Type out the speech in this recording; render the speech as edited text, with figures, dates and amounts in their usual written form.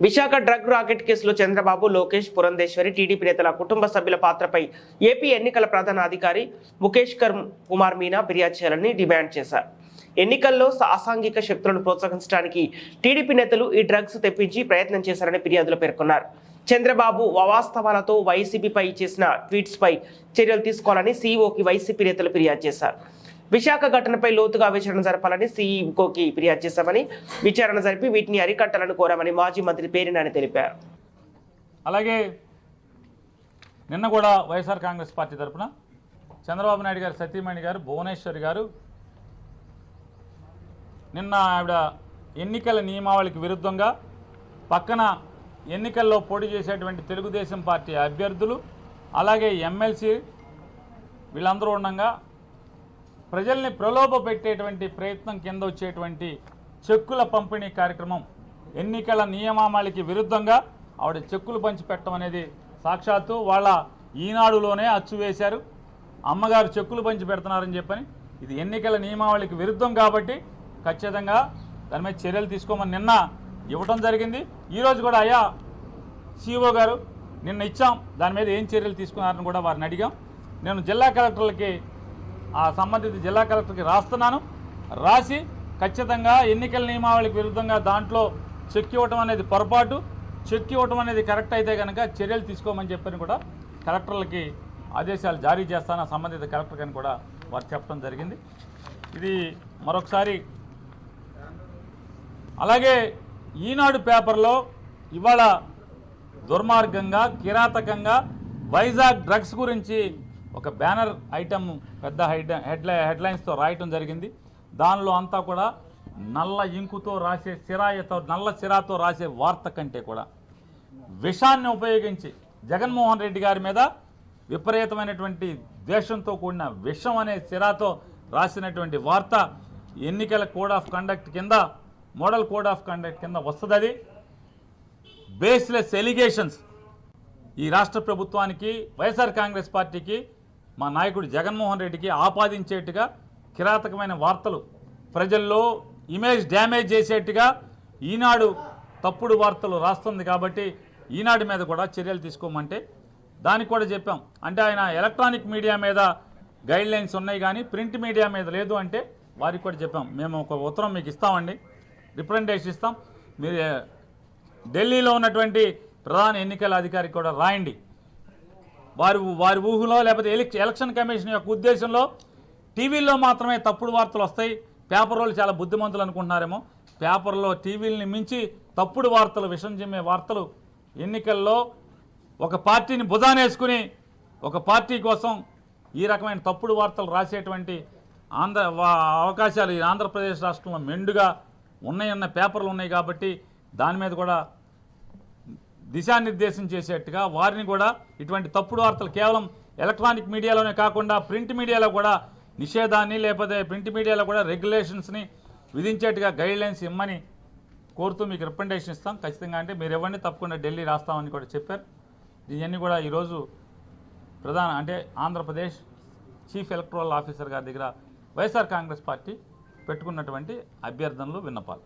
Visakha drug racket కేసులో Chandrababu, Lokesh, Purandeswari, TDP నేతల కుటుంబ సభ్యుల పాత్రపై ఏపీ ఎన్నికల ప్రధాన అధికారి ముఖేష్ కుమార్ మీనా ఫిర్యాదు చేయాలని డిమాండ్ చేశారు. ఎన్నికల్లో అసాంఘిక శక్తులను ప్రోత్సహించడానికి టీడీపీ నేతలు ఈ డ్రగ్స్ తెప్పించి ప్రయత్నం చేశారని ఫిర్యాదులో పేర్కొన్నారు. చంద్రబాబు అవాస్తవాలతో వైసీపీపై చేసిన ట్వీట్స్ పై చర్యలు తీసుకోవాలని సీఈఓకి వైసీపీ నేతలు ఫిర్యాదు చేశారు. విశాఖ ఘటనపై లోతుగా విచారణ జరపాలని సీఈఓకి ఫిర్యాదు చేశామని, విచారణ జరిపి వీటిని అరికట్టాలని కోరామని మాజీ మంత్రి పేర్ని నాని తెలిపారు. అలాగే నిన్న కూడా వైఎస్ఆర్ కాంగ్రెస్ పార్టీ తరఫున చంద్రబాబు నాయుడు గారు సతీమణి గారు భువనేశ్వరి గారు నిన్న ఆవిడ ఎన్నికల నియమావళికి విరుద్ధంగా పక్కన ఎన్నికల్లో పోటీ చేసేటువంటి తెలుగుదేశం పార్టీ అభ్యర్థులు అలాగే ఎమ్మెల్సీ వీళ్ళందరూ ఉండగా ప్రజల్ని ప్రలోభ పెట్టేటువంటి ప్రయత్నం కింద వచ్చేటువంటి చెక్కుల పంపిణీ కార్యక్రమం ఎన్నికల నియమావళికి విరుద్ధంగా ఆవిడ చెక్కులు పంచిపెట్టడం అనేది సాక్షాత్తు వాళ్ళ ఈనాడులోనే అచ్చు వేశారు. అమ్మగారు చెక్కులు పంచి పెడుతున్నారని చెప్పని ఇది ఎన్నికల నియమావళికి విరుద్ధం కాబట్టి ఖచ్చితంగా దాని మీద చర్యలు తీసుకోమని నిన్న ఇవ్వటం జరిగింది. ఈరోజు కూడా అయ్యా సిఇఓ గారు నిన్న ఇచ్చాం, దాని మీద ఏం చర్యలు తీసుకున్నారని కూడా వారిని అడిగాం. నేను జిల్లా కలెక్టర్లకి సంబంధిత జిల్లా కలెక్టర్కి రాస్తున్నాను. రాసి ఖచ్చితంగా ఎన్నికల నియమావళికి విరుద్ధంగా దాంట్లో చెక్ ఇవ్వటం అనేది పొరపాటు, చెక్ ఇవ్వటం అనేది కరెక్ట్ అయితే కనుక చర్యలు తీసుకోమని చెప్పని కూడా కలెక్టర్లకి ఆదేశాలు జారీ చేస్తాను సంబంధిత కలెక్టర్ అని కూడా వారు చెప్పడం జరిగింది. ఇది మరొకసారి అలాగే ఈనాడు పేపర్లో ఇవాళ దుర్మార్గంగా కిరాతకంగా వైజాగ్ డ్రగ్స్ గురించి ఒక బ్యానర్ ఐటమ్ పెద్ద హెడ్లైన్స్తో రాయటం జరిగింది. దానిలో అంతా కూడా నల్ల ఇంకుతో రాసే నల్ల సిరాతో రాసే వార్త కంటే కూడా విషాన్ని ఉపయోగించి జగన్మోహన్ రెడ్డి గారి మీద విపరీతమైనటువంటి ద్వేషంతో కూడిన విషం అనే సిరాతో రాసినటువంటి వార్త ఎన్నికల కోడ్ ఆఫ్ కండక్ట్ కింద మోడల్ కోడ్ ఆఫ్ కండక్ట్ కింద వస్తుంది. అది బేస్లెస్ ఎలిగేషన్స్ ఈ రాష్ట్ర ప్రభుత్వానికి వైఎస్ఆర్ కాంగ్రెస్ పార్టీకి మా నాయకుడు జగన్మోహన్ రెడ్డికి ఆపాదించేట్టుగా కిరాతకమైన వార్తలు ప్రజల్లో ఇమేజ్ డ్యామేజ్ చేసేట్టుగా ఈనాడు తప్పుడు వార్తలు రాస్తుంది. కాబట్టి ఈనాడు మీద కూడా చర్యలు తీసుకోమంటే దానికి కూడా చెప్పాం. అంటే ఆయన ఎలక్ట్రానిక్ మీడియా మీద గైడ్లైన్స్ ఉన్నాయి కానీ ప్రింట్ మీడియా మీద లేదు అంటే వారికి కూడా చెప్పాం. మేము ఒక ఉత్తరం మీకు ఇస్తామండి, రిప్రజెంటేషన్ ఇస్తాం, మీరు ఢిల్లీలో ఉన్నటువంటి ప్రధాన ఎన్నికల అధికారికి కూడా రాయండి. వారి ఊహలో లేకపోతే ఎలక్షన్ కమిషన్ యొక్క ఉద్దేశంలో టీవీల్లో మాత్రమే తప్పుడు వార్తలు వస్తాయి, పేపర్ వాళ్ళు చాలా బుద్ధిమంతులు అనుకుంటున్నారేమో. పేపర్లో టీవీలని మించి తప్పుడు వార్తలు, విషం చిమ్మే వార్తలు ఎన్నికల్లో ఒక పార్టీని భుజానేసుకుని ఒక పార్టీ కోసం ఈ రకమైన తప్పుడు వార్తలు రాసేటువంటి అవకాశాలు ఈ ఆంధ్రప్రదేశ్ రాష్ట్రంలో మెండుగా ఉన్నాయన్న పేపర్లు ఉన్నాయి. కాబట్టి దాని మీద కూడా దిశానిర్దేశం చేసేట్టుగా వారిని కూడా ఇటువంటి తప్పుడు వార్తలు కేవలం ఎలక్ట్రానిక్ మీడియాలోనే కాకుండా ప్రింట్ మీడియాలో కూడా నిషేధాన్ని లేకపోతే ప్రింట్ మీడియాలో కూడా రెగ్యులేషన్స్ని విధించేట్టుగా గైడ్లైన్స్ ఇమ్మని కోరుతూ మీకు రికమెండేషన్ ఇస్తాం ఖచ్చితంగా. అంటే మీరు ఇవ్వండి, తప్పకుండా ఢిల్లీ రాస్తామని కూడా చెప్పారు. ఇవన్నీ కూడా ఈరోజు ఆంధ్రప్రదేశ్ చీఫ్ ఎలక్టరల్ ఆఫీసర్ గారి దగ్గర వైఎస్ఆర్ కాంగ్రెస్ పార్టీ పెట్టుకున్నటువంటి అభ్యర్థనలు, విన్నపాలు.